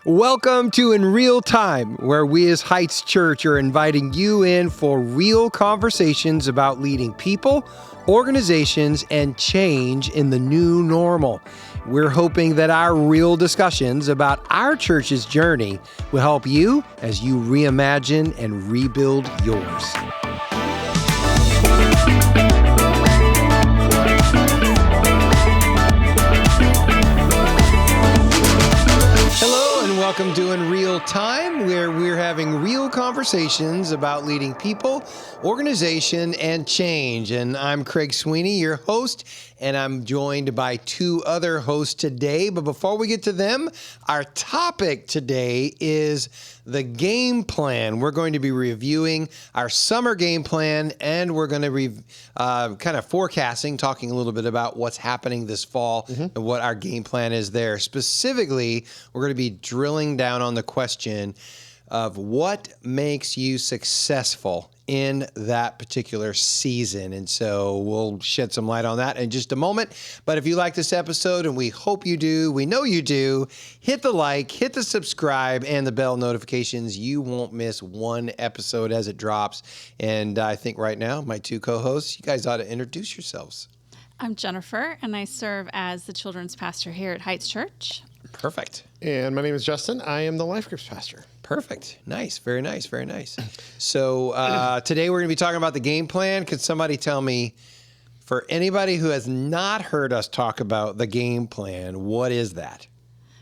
Welcome to In Real Time, where we as Heights Church are inviting you in for real conversations about leading people, organizations, and change in the new normal. We're hoping that our real discussions about our church's journey will help you as you reimagine and rebuild yours. Welcome to In Real Time, where we're having real conversations about leading people, organization, and change. And I'm Craig Sweeney, your host, and I'm joined by two other hosts today. But before we get to them, our topic today is the game plan. We're going to be reviewing our summer game plan, and we're going to be kind of forecasting, talking a little bit about what's happening this fall and what our game plan is there. Specifically, we're going to be drilling down on the question of what makes you successful in that particular season. And so we'll shed some light on that in just a moment. But if you like this episode, and we hope you do, we know you do, hit the like, hit the subscribe, and the bell notifications. You won't miss one episode as it drops. And I think right now, my two co-hosts, you guys ought to introduce yourselves. I'm Jennifer, and I serve as the children's pastor here at Heights Church. Perfect. And my name is Justin. I am the life groups pastor. Perfect. Nice. Very nice. Very nice. So today we're going to be talking about the game plan. Could somebody tell me, for anybody who has not heard us talk about the game plan, what is that?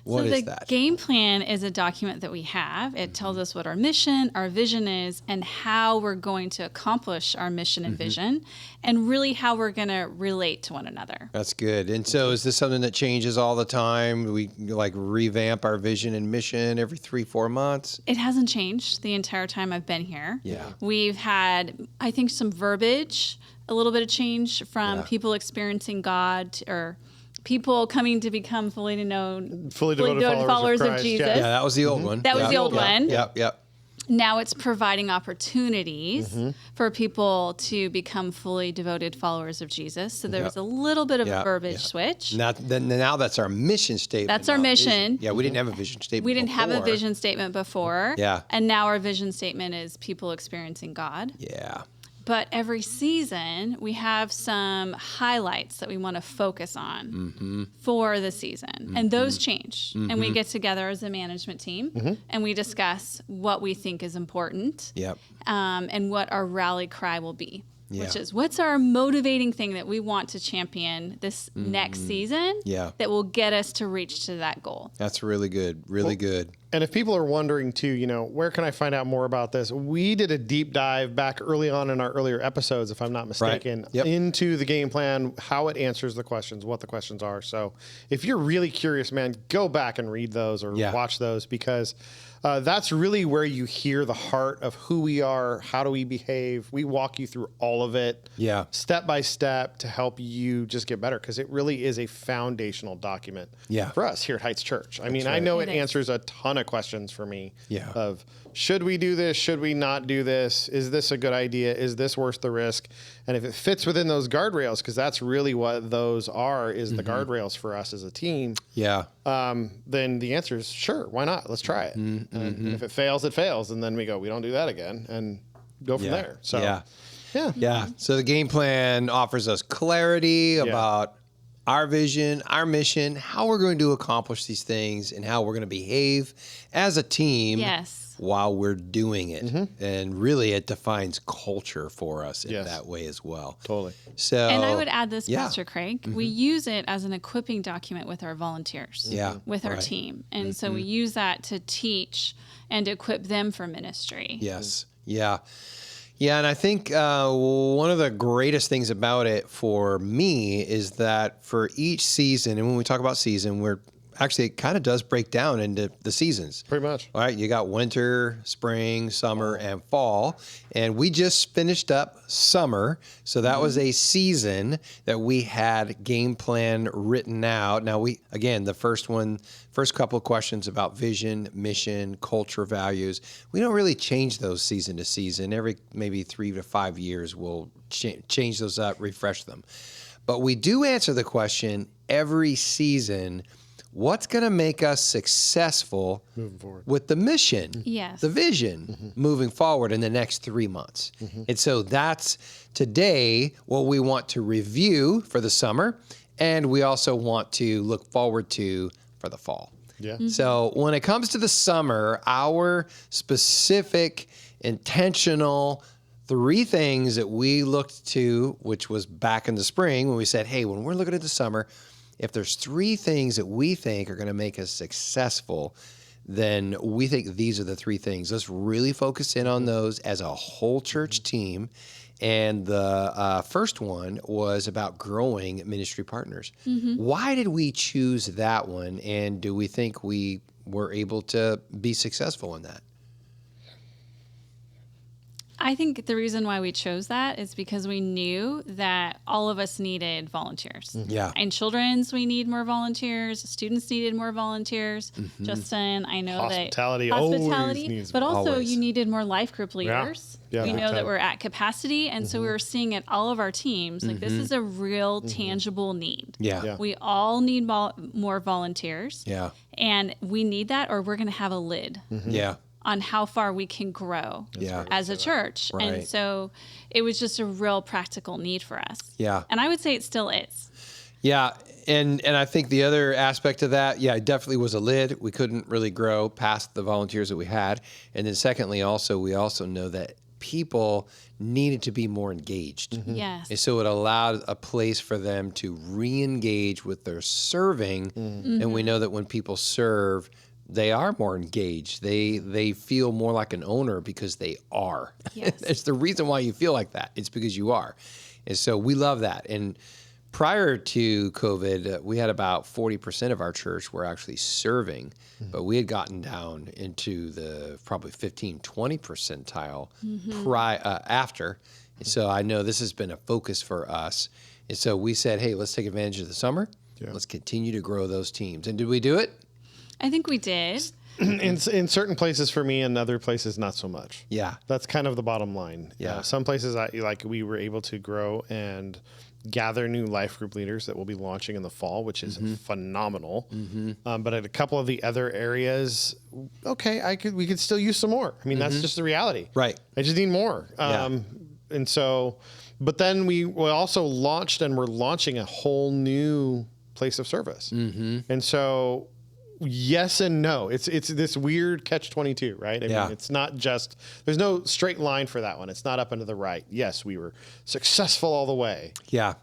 What is that? The game plan is a document that we have. It tells us what our mission, our vision is, and how we're going to accomplish our mission and vision, and really how we're going to relate to one another. That's good. And so is this something that changes all the time? We like revamp our vision and mission every 3-4 months? It hasn't changed the entire time I've been here. Yeah. We've had, I think, some verbiage, a little bit of change from people experiencing God, or people coming to become fully devoted followers of Jesus. Yeah, that was the old one. That was the old one. Yep. Now it's providing opportunities for people to become fully devoted followers of Jesus. So there was a little bit of a verbiage switch. Now that's our mission statement. That's our mission. Yeah, we didn't have a vision statement We didn't before. have a vision statement before. Yeah. And now our vision statement is people experiencing God. Yeah. But every season, we have some highlights that we want to focus on for the season. And those change. And we get together as a management team, and we discuss what we think is important and what our rally cry will be, which is what's our motivating thing that we want to champion this next season that will get us to reach to that goal. That's really good. Really good. And if people are wondering too, where can I find out more about this? We did a deep dive back early on in our earlier episodes, if I'm not mistaken, into the game plan, how it answers the questions, what the questions are. So if you're really curious, man, go back and read those or watch those, because that's really where you hear the heart of who we are, how do we behave. We walk you through all of it step by step to help you just get better, because it really is a foundational document for us here at Heights Church. I mean, I know it answers a ton of questions for me of should we do this? Should we not do this? Is this a good idea? Is this worth the risk? And if it fits within those guardrails, because that's really what those are, is the guardrails for us as a team. Then the answer is sure, why not? Let's try it. And if it fails, it fails. And then we go, we don't do that again, and go from there. So So the game plan offers us clarity about our vision, our mission, how we're going to accomplish these things, and how we're going to behave as a team while we're doing it. And really, it defines culture for us in that way as well. Totally. So, and I would add this, Pastor Craig, we use it as an equiping document with our volunteers, with our team. And so we use that to teach and equip them for ministry. Yeah, and I think one of the greatest things about it for me is that for each season, and when we talk about season, it kind of does break down into the seasons. Pretty much. All right, you got winter, spring, summer, and fall. And we just finished up summer. So that was a season that we had game plan written out. Now the first couple of questions about vision, mission, culture, values, we don't really change those season to season. Every maybe 3 to 5 years, we'll change those up, refresh them. But we do answer the question every season, what's going to make us successful Moving forward. with the mission, Yes. the vision moving forward in the next 3 months. And so that's today what we want to review for the summer. And we also want to look forward to for the fall. Yeah. So when it comes to the summer, our specific, intentional 3 things that we looked to, which was back in the spring when we said, hey, when we're looking at the summer, if there's 3 things that we think are going to make us successful, then we think these are the 3 things. Let's really focus in on those as a whole church team. And the first one was about growing ministry partners. Why did we choose that one? And do we think we were able to be successful in that? I think the reason why we chose that is because we knew that all of us needed volunteers. Yeah. In children's, we need more volunteers. Students needed more volunteers. Justin, I know Hospitality that always needs but also Always. you needed more life group leaders. Yeah, we big know that time. we're at capacity, and so we were seeing at all of our teams like this is a real tangible need. Yeah. Yeah. We all need more volunteers, Yeah. and we need that, or we're going to have a lid Yeah. on how far we can grow Yeah. as a church. Right. And so it was just a real practical need for us. Yeah. And I would say it still is. Yeah, and I think the other aspect of that, it definitely was a lid. We couldn't really grow past the volunteers that we had. And then secondly, we also know that people needed to be more engaged. Yes. And so it allowed a place for them to re-engage with their serving. And we know that when people serve, they are more engaged. They feel more like an owner because they are. Yes. It's the reason why you feel like that. It's because you are. And so we love that. And prior to COVID, we had about 40% of our church were actually serving, but we had gotten down into the probably 15, 20 percentile after. And so I know this has been a focus for us. And so we said, hey, let's take advantage of the summer. Yeah. Let's continue to grow those teams. And did we do it? I think we did. In certain places for me, and other places not so much. Yeah. That's kind of the bottom line. Yeah. Some places we were able to grow and gather new life group leaders that we'll be launching in the fall, which is phenomenal. But at a couple of the other areas, we could still use some more. I mean, that's just the reality. Right. I just need more. And so, but then we also launched, and we're launching a whole new place of service. And so, yes and no. It's this weird catch-22, right? I mean, it's not just, there's no straight line for that one. It's not up and to the right. Yes, we were successful all the way. Yeah.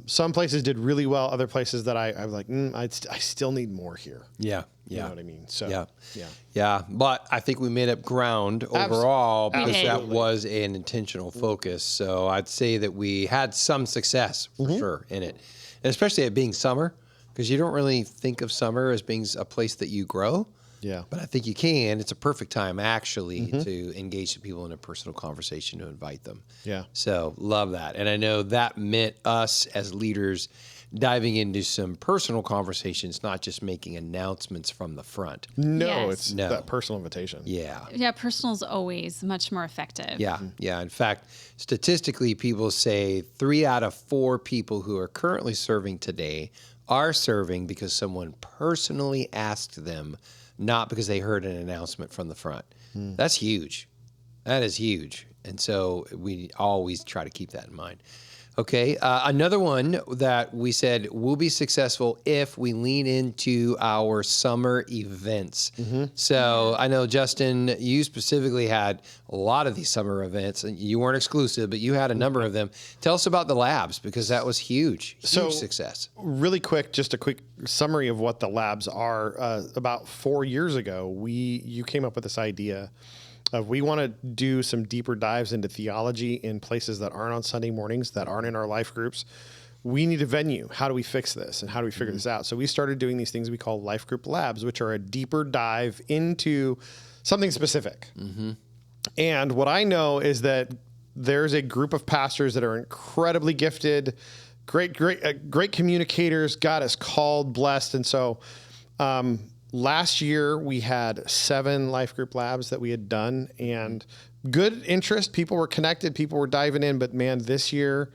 Some places did really well. Other places that I was like, I still need more here. Yeah. You know what I mean? So, Yeah. Yeah. But I think we made up ground overall because that Absolutely. was an intentional focus. So I'd say that we had some success for sure in it. And especially it being summer, because you don't really think of summer as being a place that you grow. Yeah. But I think you can. It's a perfect time, actually, to engage the people in a personal conversation, to invite them. Yeah. So love that. And I know that meant us as leaders diving into some personal conversations, not just making announcements from the front. No, Yes. it's No. that personal invitation. Yeah. Yeah, personal is always much more effective. Yeah. Yeah. In fact, statistically, people say 3 out of 4 people who are currently serving today are serving because someone personally asked them, not because they heard an announcement from the front. That's huge. That is huge. And so we always try to keep that in mind. Okay. Another one that we said will be successful if we lean into our summer events. So I know, Justin, you specifically had a lot of these summer events, and you weren't exclusive, but you had a number of them. Tell us about the labs, because that was huge success. Really quick, just a quick summary of what the labs are. About 4 years ago, you came up with this idea of we want to do some deeper dives into theology in places that aren't on Sunday mornings, that aren't in our life groups. We need a venue. How do we fix this? And how do we figure this out? So we started doing these things we call life group labs, which are a deeper dive into something specific. And what I know is that there's a group of pastors that are incredibly gifted, great communicators. God has called, blessed. And so, last year, we had 7 life group labs that we had done, and good interest. People were connected. People were diving in. But man, this year,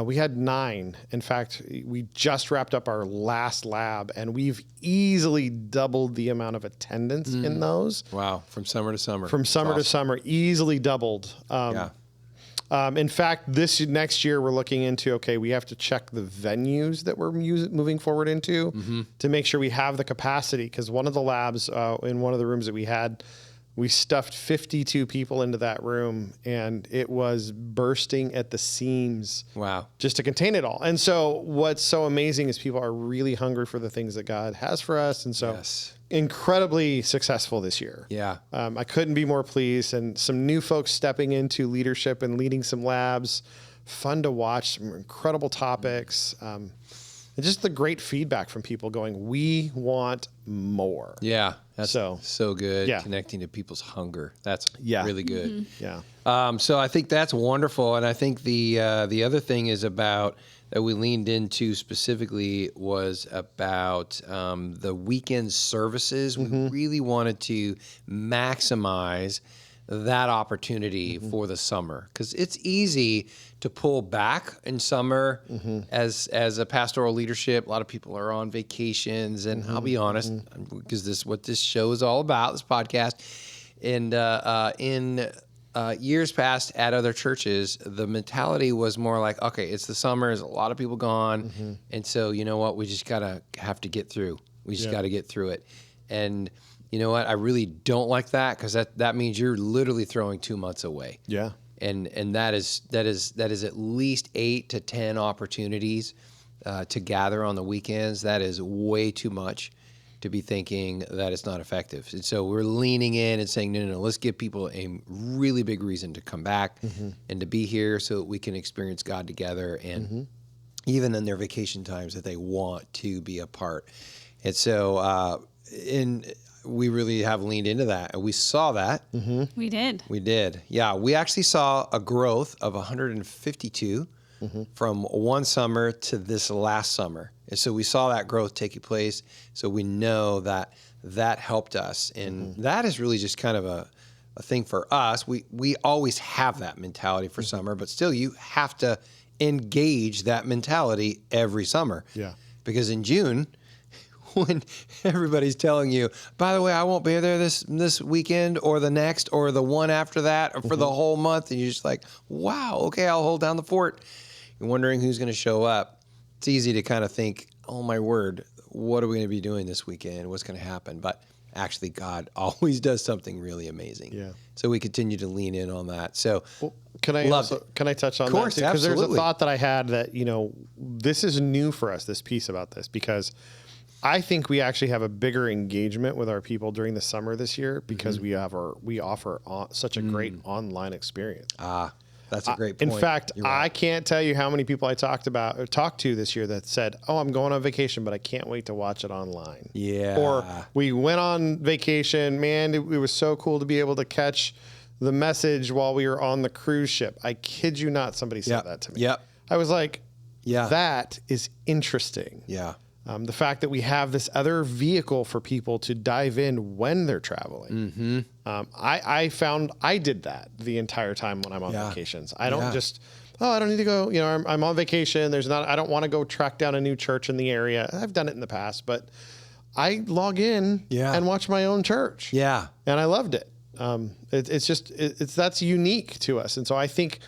We had 9. In fact, we just wrapped up our last lab, and we've easily doubled the amount of attendance in those. Wow. From summer to summer. From summer to summer, easily doubled. In fact, this next year we're looking into, okay, we have to check the venues that we're moving forward into to make sure we have the capacity. Because one of the labs in one of the rooms that we had, we stuffed 52 people into that room, and it was bursting at the seams. Wow. Just to contain it all. And so what's so amazing is people are really hungry for the things that God has for us. And so incredibly successful this year. Yeah. I couldn't be more pleased. And some new folks stepping into leadership and leading some labs. Fun to watch, some incredible topics. And just the great feedback from people going, we want more. Yeah. That's so good. Yeah. Connecting to people's hunger. That's really good. Yeah. So I think that's wonderful. And I think the other thing is about that we leaned into specifically was about the weekend services. We really wanted to maximize that opportunity for the summer, because it's easy to pull back in summer as a pastoral leadership. A lot of people are on vacations, and I'll be honest, because this is what this show is all about, this podcast. And in years past at other churches, the mentality was more like, okay, it's the summer, there's a lot of people gone, and so you know what, we just have to get through. We just got to get through it. And you know what? I really don't like that, because that means you're literally throwing 2 months away. Yeah. And that is at least 8 to 10 opportunities to gather on the weekends. That is way too much to be thinking that it's not effective. And so we're leaning in and saying, no, let's give people a really big reason to come back and to be here so that we can experience God together, and even in their vacation times that they want to be a part. And so we really have leaned into that, and we saw that. We did. Yeah, we actually saw a growth of 152 from one summer to this last summer. And so we saw that growth taking place. So we know that helped us. And that is really just kind of a thing for us. We always have that mentality for summer, but still you have to engage that mentality every summer. Yeah. Because in June, when everybody's telling you, by the way, I won't be there this weekend or the next or the one after that or for the whole month, and you're just like, wow, okay, I'll hold down the fort. You're wondering who's going to show up. It's easy to kind of think, oh my word, what are we going to be doing this weekend? What's going to happen? But actually, God always does something really amazing. Yeah. So we continue to lean in on that. So can I touch on that too? Because there's a thought that I had that, this is new for us, this piece about this, because I think we actually have a bigger engagement with our people during the summer this year because we offer such a great online experience. That's a great point. In fact, I can't tell you how many people I talked to this year that said, "Oh, I'm going on vacation, but I can't wait to watch it online." Yeah. Or we went on vacation, man, it was so cool to be able to catch the message while we were on the cruise ship. I kid you not, somebody said that to me. Yep. I was like, that is interesting. Yeah. The fact that we have this other vehicle for people to dive in when they're traveling. I found I did that the entire time when I'm on vacations. I don't just, I don't need to go, I'm on vacation. I don't want to go track down a new church in the area. I've done it in the past, but I log in and watch my own church. Yeah. And I loved it. That's unique to us. And so I think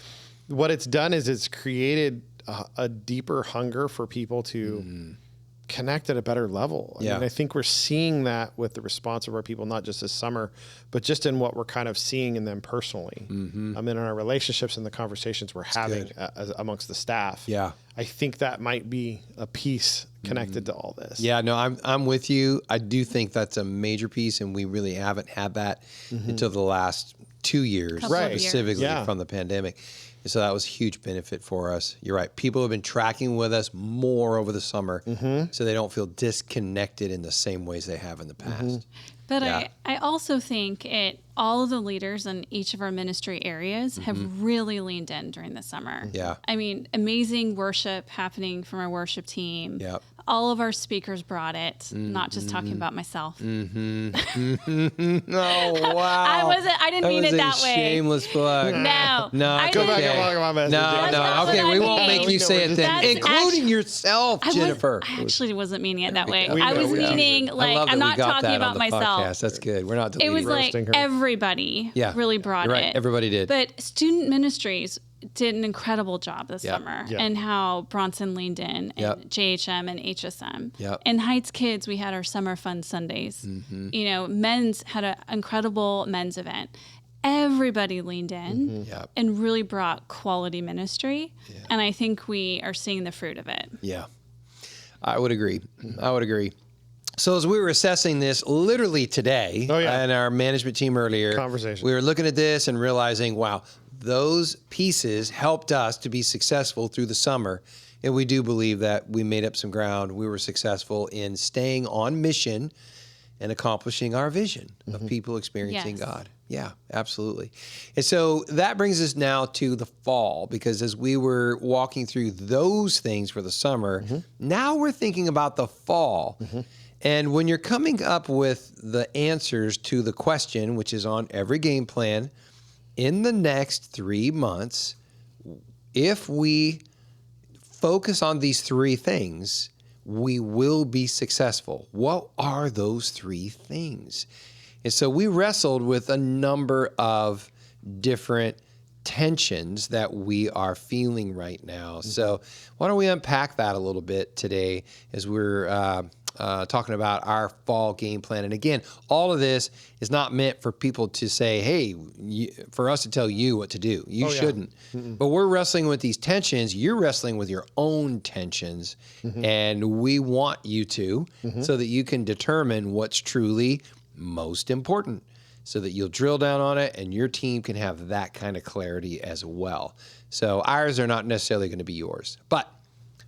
what it's done is it's created a deeper hunger for people to connect at a better level. I mean, I think we're seeing that with the response of our people, not just this summer, but just in what we're kind of seeing in them personally. In our relationships and the conversations we're having amongst the staff. Yeah. I think that might be a piece connected to all this. Yeah, no, I'm with you. I do think that's a major piece, and we really haven't had that until the last 2 years, specifically from the pandemic. And so that was a huge benefit for us. You're right. People have been tracking with us more over the summer, so they don't feel disconnected in the same ways they have in the past. But I also think all of the leaders in each of our ministry areas have really leaned in during the summer. Yeah. I mean, amazing worship happening from our worship team. Yep. All of our speakers brought it. Not just talking about myself. Oh, wow. I didn't mean it that way. Shameless plug. No. No, I Go didn't- back and log my message. No, That's not okay, what we I won't mean. make you say it then, That's including yourself, Jennifer. I actually wasn't meaning it that way. We I know, was we know. meaning, I like, love that I'm we not got talking that on about the myself. podcast. That's good. We're not It deleting was like Roasting her. everybody really brought You're right. it. Everybody did. But student ministries did an incredible job this summer, Yep. and how Bronson leaned in, and Yep. JHM and HSM. Yep. And Heights Kids, we had our summer fun Sundays. Mm-hmm. You know, men's had an incredible men's event. Everybody leaned in Yep. and really brought quality ministry, and I think we are seeing the fruit of it. Yeah, I would agree. So as we were assessing this literally today, and our management team earlier, Conversation. we were looking at this and realizing, wow, those pieces helped us to be successful through the summer. And we do believe that we made up some ground. We were successful in staying on mission and accomplishing our vision of people experiencing Yes. God. Yeah, absolutely. And so that brings us now to the fall, because as we were walking through those things for the summer, now we're thinking about the fall. And when you're coming up with the answers to the question, which is on every game plan, in the next 3 months, if we focus on these three things, we will be successful. What are those three things? And so we wrestled with a number of different tensions that we are feeling right now. So why don't we unpack that a little bit today as we're talking about our fall game plan. And again, all of this is not meant for people to say, hey, for us to tell you what to do. You shouldn't. But we're wrestling with these tensions. You're wrestling with your own tensions. And we want you to, so that you can determine what's truly most important, so that you'll drill down on it and your team can have that kind of clarity as well. So ours are not necessarily going to be yours. But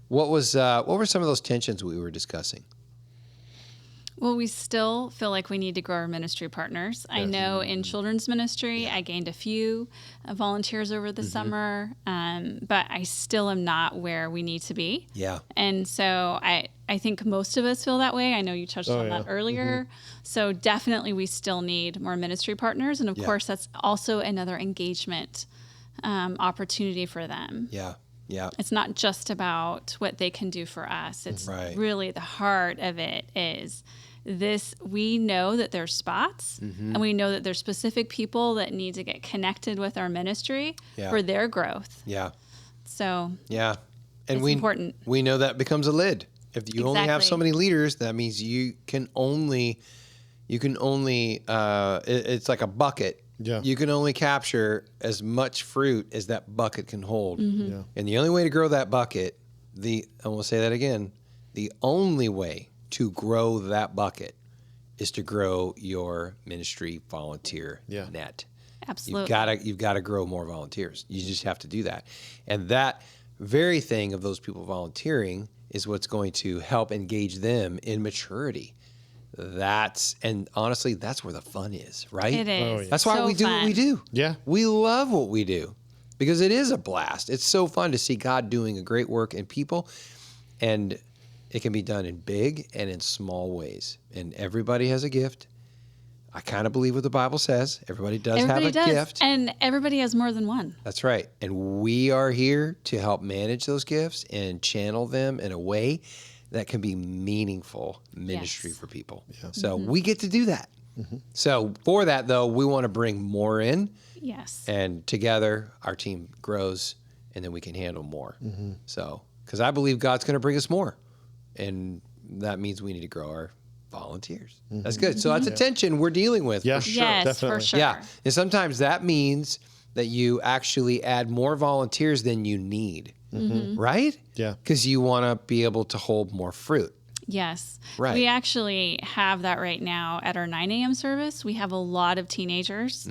what were some of those tensions we were discussing? Well, we still feel like we need to grow our ministry partners. I know in children's ministry, I gained a few volunteers over the summer, but I still am not where we need to be. Yeah. And so I think most of us feel that way. I know you touched on that earlier. So definitely we still need more ministry partners. And of course, that's also another engagement opportunity for them. Yeah. Yeah. It's not just about what they can do for us. It's really the heart of it is this. We know that there's spots and we know that there's specific people that need to get connected with our ministry for their growth. Yeah. So Yeah. And it's important. We know that becomes a lid. If you only have so Exactly. many leaders, that means you can only it's like a bucket. Yeah. You can only capture as much fruit as that bucket can hold. Yeah. And the only way to grow that bucket, and we'll say that again, the only way to grow that bucket is to grow your ministry volunteer net. Absolutely. You've got to grow more volunteers. You just have to do that. And that very thing of those people volunteering is what's going to help engage them in maturity. And honestly, that's where the fun is, right? It is. Oh, yeah. That's why So we do what we fun. do. Yeah. We love what we do because it is a blast. It's so fun to see God doing a great work in people, and it can be done in big and in small ways. And everybody has a gift. I kind of believe what the Bible says. Everybody does have a gift. And everybody has more than one. That's right. And we are here to help manage those gifts and channel them in a way that can be meaningful ministry for people. So we get to do that. So for that, though, we want to bring more in. Yes. And together, our team grows, and then we can handle more. So, because I believe God's going to bring us more. And that means we need to grow our volunteers. That's good. So that's a tension we're dealing with. Yeah, for sure. Yes, definitely. for sure. Yeah. And sometimes that means that you actually add more volunteers than you need, right? Yeah. Because you want to be able to hold more fruit. Yes. Right. We actually have that right now at our 9 a.m. service. We have a lot of teenagers,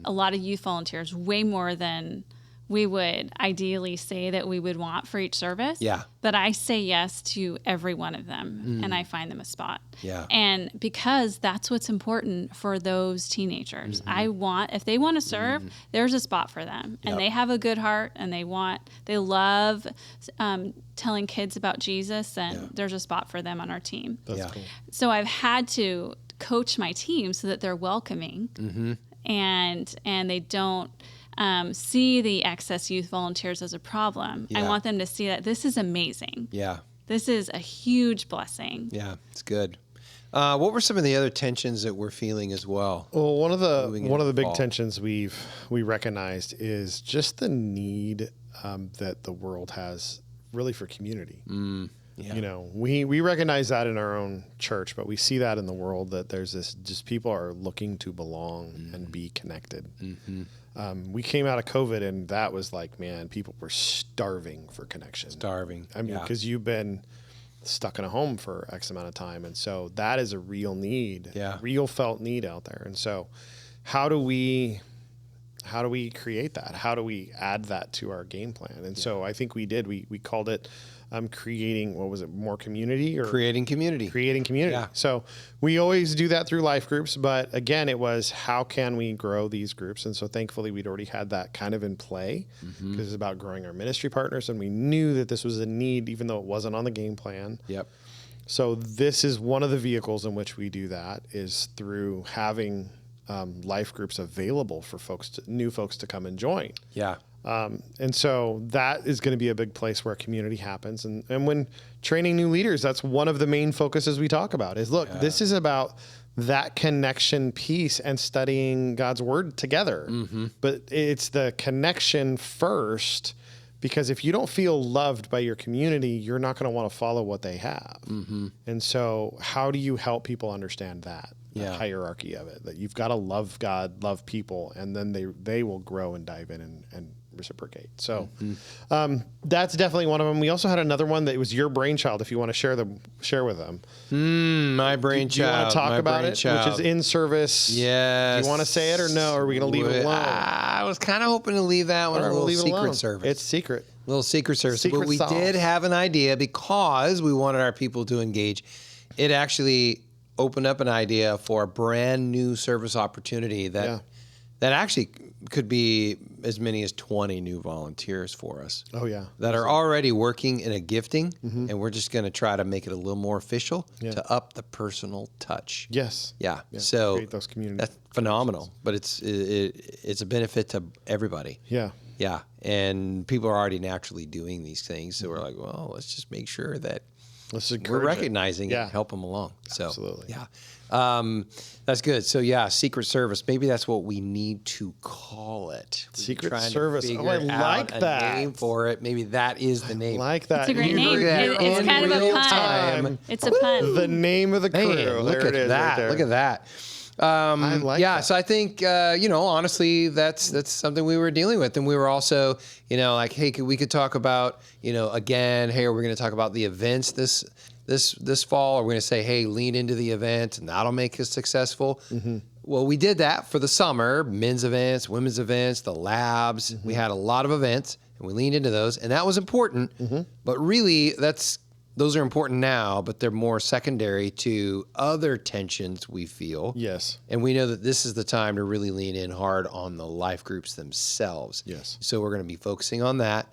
a lot of youth volunteers, way more than we would ideally say that we would want for each service. Yeah. But I say yes to every one of them and I find them a spot. Yeah. And because that's what's important for those teenagers. If they want to serve, there's a spot for them. And they have a good heart and they love telling kids about Jesus, then there's a spot for them on our team. That's cool. So I've had to coach my team so that they're welcoming and they don't see the excess youth volunteers as a problem. I want them to see that this is amazing. Yeah. This is a huge blessing. Yeah, it's good. What were some of the other tensions that we're feeling as well? Well, one of the big fall? tensions we recognized is just the need that the world has really for community. Yeah. You know, we recognize that in our own church, but we see that in the world, that there's this, just people are looking to belong and be connected. We came out of COVID, and that was like, man, people were starving for connection. I mean, because you've been stuck in a home for X amount of time. And so that is a real need, real felt need out there. And so how do we create that? How do we add that to our game plan? And so I think we did. We called it creating, what was it, more community? Or Creating community. Creating community. Yeah. So we always do that through life groups, but again, it was, how can we grow these groups? And so thankfully we'd already had that kind of in play, because it's about growing our ministry partners, and we knew that this was a need, even though it wasn't on the game plan. Yep. So this is one of the vehicles in which we do that, is through having life groups available for new folks to come and join. Yeah. And so that is going to be a big place where community happens. And when training new leaders, that's one of the main focuses we talk about is, look, this is about that connection piece and studying God's word together. But it's the connection first, because if you don't feel loved by your community, you're not going to want to follow what they have. And so how do you help people understand that? The hierarchy of it, that you've got to love God, love people, and then they will grow and dive in and reciprocate. So that's definitely one of them. We also had another one that was your brainchild, if you want to share with them. My brainchild. Do you want to talk about it, which is in service? Yes. Do you want to say it, or no? Or are we going to leave it alone? I was kind of hoping to leave that one a little secret service. It's secret. Little secret service. Secret but we sauce. did have an idea, because we wanted our people to engage. It actually opened up an idea for a brand new service opportunity that actually could be as many as 20 new volunteers for us. Oh, yeah. That are already working in a gifting, and we're just going to try to make it a little more official to up the personal touch. Yes. Yeah. So create those communities. that's phenomenal, but it's a benefit to everybody. Yeah. Yeah. And people are already naturally doing these things. So we're like, well, let's just make sure that we're recognizing it and help them along. So, absolutely. Yeah. That's good. So secret service. Maybe that's what we need to call it. Secret service. Oh, I like that. A name for it. Maybe that is the name. I like that. It's a great name. It's kind of a pun. It's a pun. The name of the crew. Man, look at that. Right there. Look at that. I like that. So I think, honestly, that's something we were dealing with. And we were also, like, hey, we could talk about, again, hey, we're going to talk about the events this fall, or we're going to say, hey, lean into the event and that'll make us successful. Well, we did that for the summer, men's events, women's events, the labs. We had a lot of events, and we leaned into those, and that was important. But really, those are important now, but they're more secondary to other tensions we feel. Yes. And we know that this is the time to really lean in hard on the life groups themselves. Yes. So we're going to be focusing on that.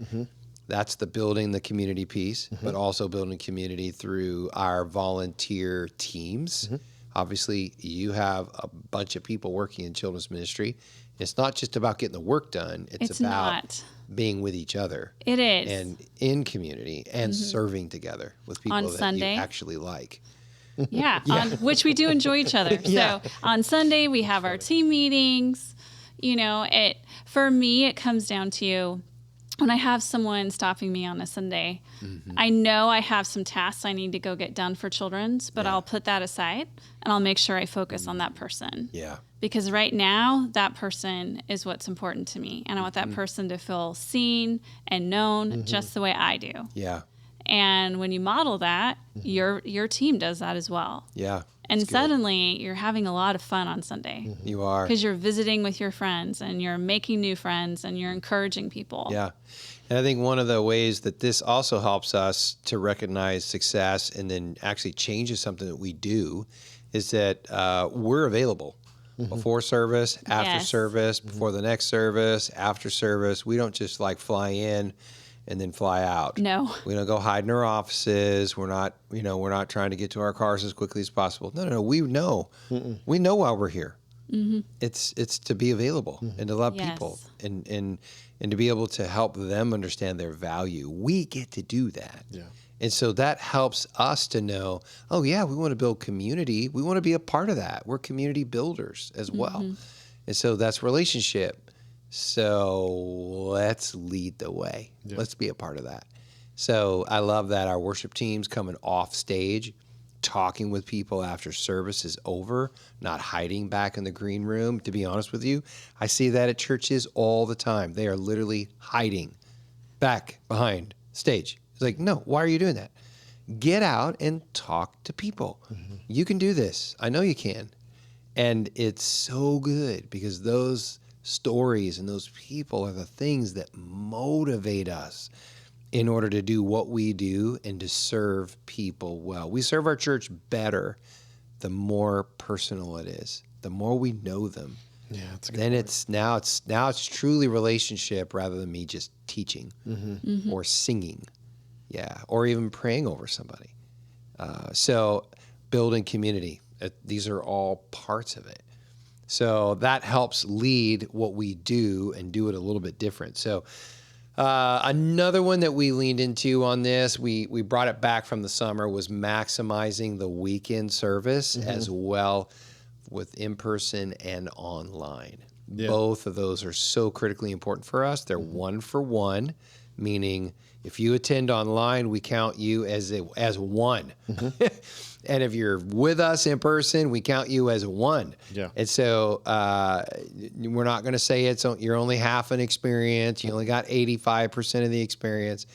That's the building the community piece, but also building community through our volunteer teams. Obviously, you have a bunch of people working in children's ministry. It's not just about getting the work done. It's about being with each other. It is. And in community and serving together with people On that Sunday. you actually like. Yeah, which we do enjoy each other. So on Sunday, we have our team meetings. For me, it comes down to when I have someone stopping me on a Sunday, I know I have some tasks I need to go get done for children's, but I'll put that aside and I'll make sure I focus on that person. Yeah. Because right now, that person is what's important to me. And I want that person to feel seen and known just the way I do. Yeah. And when you model that, your team does that as well. Yeah. And suddenly, you're having a lot of fun on Sunday. You are. Because you're visiting with your friends and you're making new friends and you're encouraging people. Yeah. And I think one of the ways that this also helps us to recognize success and then actually changes something that we do is that we're available before service, after service, before the next service, after service. We don't just fly in and then fly out. No. We don't go hide in our offices. We're not, we're not trying to get to our cars as quickly as possible. No. We know. We know why we're here. Mm-hmm. It's to be available and to love people and to be able to help them understand their value. We get to do that. Yeah. And so that helps us to know, oh, yeah, we want to build community. We want to be a part of that. We're community builders as well. And so that's relationship. So let's lead the way. Yeah. Let's be a part of that. So I love that our worship team's coming off stage, talking with people after service is over, not hiding back in the green room. To be honest with you, I see that at churches all the time. They are literally hiding back behind stage. It's like, no, why are you doing that? Get out and talk to people. You can do this. I know you can. And it's so good because those stories and those people are the things that motivate us in order to do what we do and to serve people well. We serve our church better the more personal it is, the more we know them. Yeah, that's a good then point. now it's truly relationship rather than me just teaching or singing, or even praying over somebody. So building community, these are all parts of it. So that helps lead what we do and do it a little bit different. So another one that we leaned into on this, we brought it back from the summer, was maximizing the weekend service as well with in-person and online. Yeah. Both of those are so critically important for us. They're one for one, meaning if you attend online, we count you as one. And if you're with us in person, we count you as one. Yeah. And so we're not going to say you're only half an experience. You only got 85% of the experience.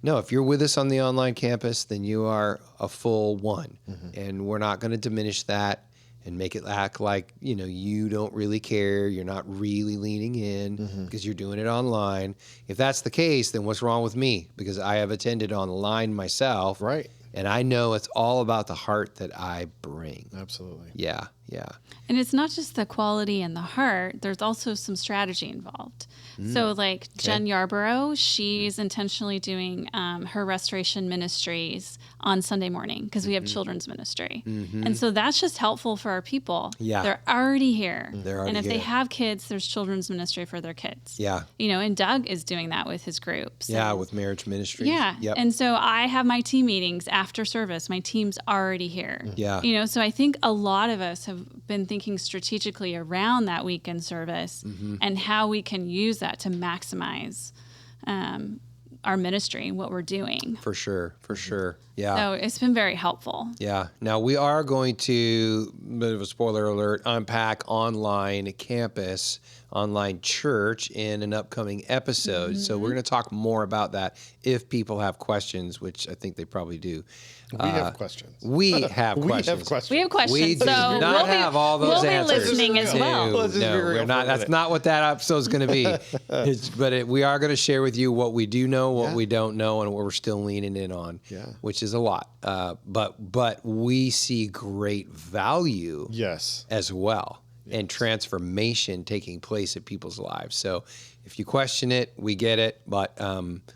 No, if you're with us on the online campus, then you are a full one. And we're not going to diminish that and make it act like, you don't really care. You're not really leaning in because you're doing it online. If that's the case, then what's wrong with me? Because I have attended online myself. Right. And I know it's all about the heart that I bring. Absolutely. Yeah. And it's not just the quality and the heart. There's also some strategy involved. So like Jen Yarborough, she's intentionally doing her restoration ministries on Sunday morning because we have children's ministry. And so that's just helpful for our people. Yeah. They're already here. And if they have kids, there's children's ministry for their kids. Yeah. And Doug is doing that with his groups. Yeah, with marriage ministries. Yeah. Yep. And so I have my team meetings after service. My team's already here. Yeah. So I think a lot of us have been thinking strategically around that weekend service and how we can use that to maximize our ministry, what we're doing. For sure. Yeah. So it's been very helpful. Yeah. Now we are going to, bit of a spoiler alert, unpack online campus, online church in an upcoming episode. So we're going to talk more about that if people have questions, which I think they probably do. We have questions. We have questions. We have questions. We do so not have all those we'll answers. We'll be listening as well. No, we're not. That's not what that episode's going to be. We are going to share with you what we do know, what we don't know, and what we're still leaning in on, which is a lot. But we see great value as well and transformation taking place in people's lives. So if you question it, we get it, but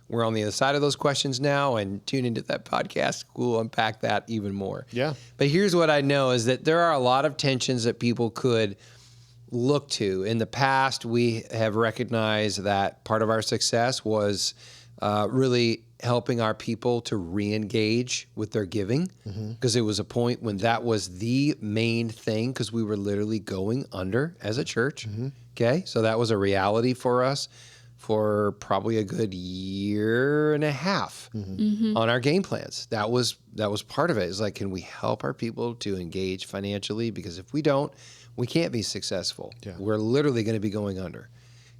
we're on the other side of those questions now, and tune into that podcast. We'll unpack that even more. Yeah. But here's what I know is that there are a lot of tensions that people could look to. In the past, we have recognized that part of our success was really helping our people to re-engage with their giving, because it was a point when that was the main thing, because we were literally going under as a church. Okay, so that was a reality for us for probably a good year and a half on our game plans. That was part of it. It's like, can we help our people to engage financially? Because if we don't, we can't be successful. Yeah. We're literally going to be going under.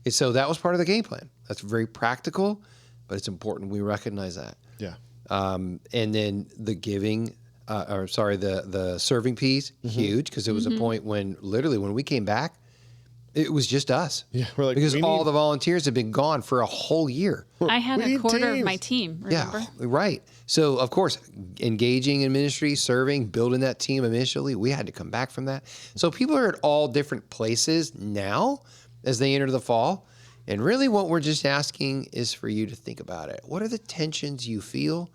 And so that was part of the game plan. That's very practical, but it's important we recognize that. Yeah. And then the giving, the serving piece, huge, because it was a point when literally when we came back, it was just us. Yeah, we're like, because all the volunteers have been gone for a whole year. I had a quarter of my team, remember? Yeah, right. So, of course, engaging in ministry, serving, building that team initially, we had to come back from that. So people are at all different places now as they enter the fall. And really what we're just asking is for you to think about it. What are the tensions you feel?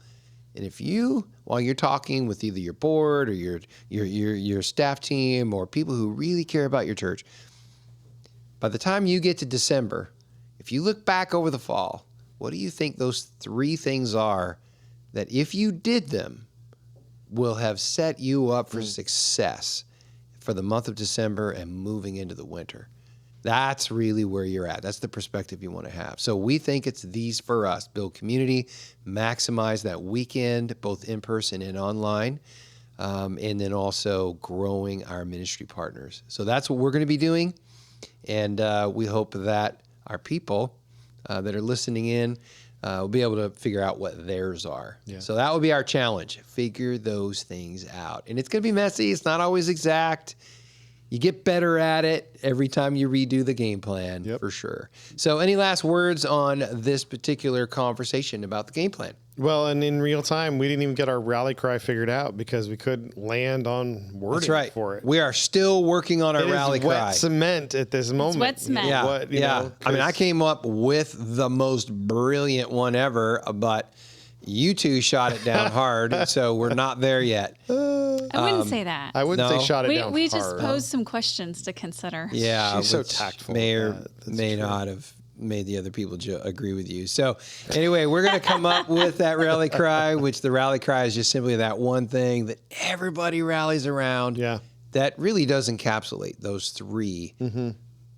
And if you, while you're talking with either your board or your staff team or people who really care about your church, by the time you get to December, if you look back over the fall, what do you think those 3 things are that if you did them will have set you up for success for the month of December and moving into the winter? That's really where you're at. That's the perspective you want to have. So we think it's these for us: build community, maximize that weekend, both in person and online, and then also growing our ministry partners. So that's what we're going to be doing. And we hope that our people that are listening in will be able to figure out what theirs are. Yeah. So that will be our challenge. Figure those things out. And it's going to be messy. It's not always exact. You get better at it every time you redo the game plan, for sure. So any last words on this particular conversation about the game plan? Well, and in real time, we didn't even get our rally cry figured out because we couldn't land on wording for it. We are still working on our rally cry. Wet cement at this moment. It's wet cement. Yeah. I mean, I came up with the most brilliant one ever, but you two shot it down hard, so we're not there yet. I wouldn't say that. I wouldn't say shot it down hard. We just posed some questions to consider. Yeah. She's so tactful. May or may not have made the other people agree with you. So anyway, we're going to come up with that rally cry, which the rally cry is just simply that one thing that everybody rallies around. Yeah. That really does encapsulate those 3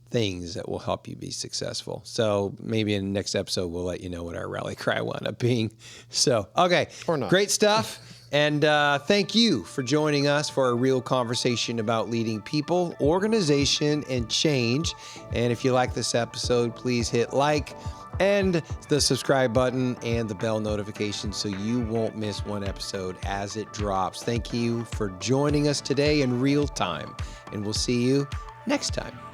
things that will help you be successful. So maybe in the next episode, we'll let you know what our rally cry wound up being. So, okay. Or not. Great stuff. And thank you for joining us for a real conversation about leading people, organization, and change. And if you like this episode, please hit like and the subscribe button and the bell notification so you won't miss one episode as it drops. Thank you for joining us today in real time. And we'll see you next time.